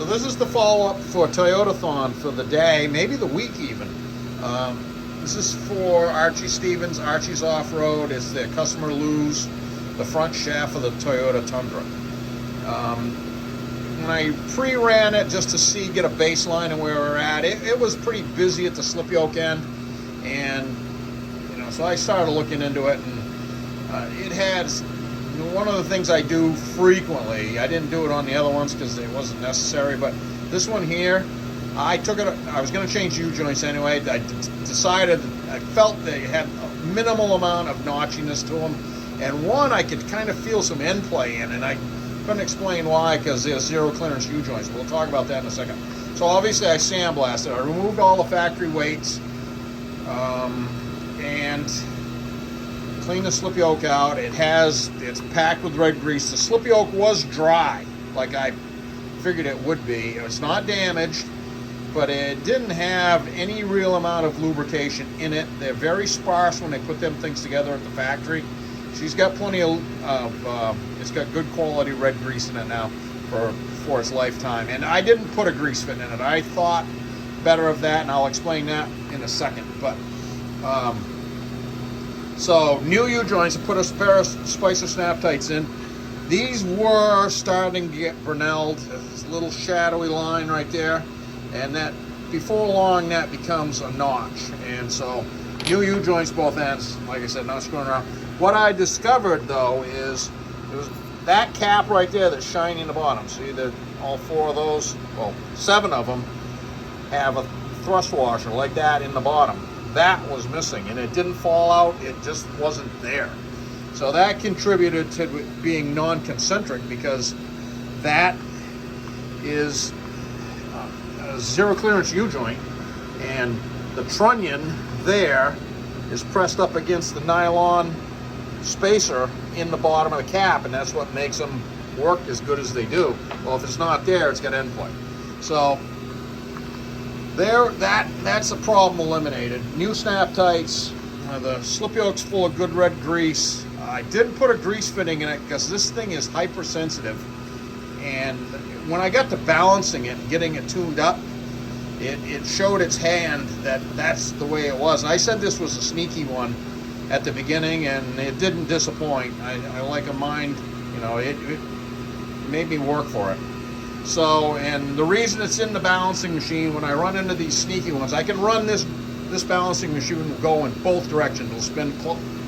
So this is the follow-up for Toyotathon for the day, maybe the week even. This is for Archie Stevens, Archie's Off-Road. It's their customer lose the front shaft of the Toyota Tundra. When I pre-ran it just to get a baseline of where we're at, it was pretty busy at the slip yoke end, and so I started looking into it, and it had one of the things I do frequently. I didn't do it on the other ones because it wasn't necessary, but this one here, I was going to change U-joints anyway. I decided, I felt they had a minimal amount of notchiness to them, and one I could kind of feel some end play in, and I couldn't explain why, because they're zero clearance U-joints. We'll talk about that in a second. So obviously I sandblasted. I removed all the factory weights, and cleaned the slip yoke out. It's packed with red grease. The slip yoke was dry, like I figured it would be. It's not damaged, but it didn't have any real amount of lubrication in it. They're very sparse when they put them things together at the factory. She's got plenty of it's got good quality red grease in it now for its lifetime. And I didn't put a grease fit in it. I thought better of that, and I'll explain that in a second. But so new U-joints, I put a pair of Spicer snap tights in. These were starting to get brunelled. This little shadowy line right there, and that before long that becomes a notch. And so new U-joints both ends, like I said, not screwing around. What I discovered though is it was that cap right there that's shiny in the bottom. See that all four of those, well, 7 of them have a thrust washer like that in the bottom. That was missing, and it didn't fall out, it just wasn't there. So that contributed to it being non-concentric, because that is a zero clearance U-joint, and the trunnion there is pressed up against the nylon spacer in the bottom of the cap, and that's what makes them work as good as they do. Well, if it's not there, it's got end play. So that's a problem eliminated. New snap tights. The slip yoke's full of good red grease. I didn't put a grease fitting in it because this thing is hypersensitive, and when I got to balancing it and getting it tuned up, it showed its hand that's the way it was. And I said this was a sneaky one at the beginning, and it didn't disappoint. I like a mind, it made me work for it. So, and the reason it's in the balancing machine, when I run into these sneaky ones, I can run this balancing machine go in both directions. It'll spin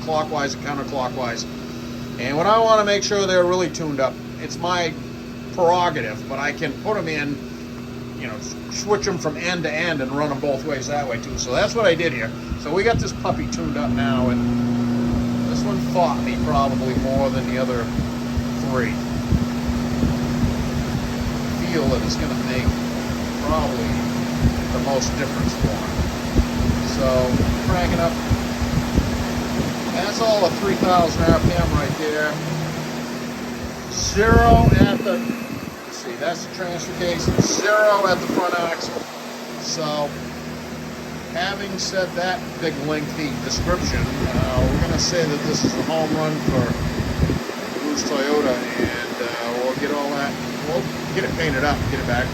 clockwise and counterclockwise. And when I want to make sure they're really tuned up, it's my prerogative, but I can put them in, switch them from end to end and run them both ways that way too. So that's what I did here. So we got this puppy tuned up now, and this one fought me probably more than the other 3. I feel that it's going to make probably the most difference for him. So cranking up. That's all a 3,000 RPM right there. 0 at the, let's see, that's the transfer case. 0 at the front axle. So having said that big lengthy description, we're going to say that this is a home run for Blues Toyota, and we'll get all that, we'll get it painted up and get it back.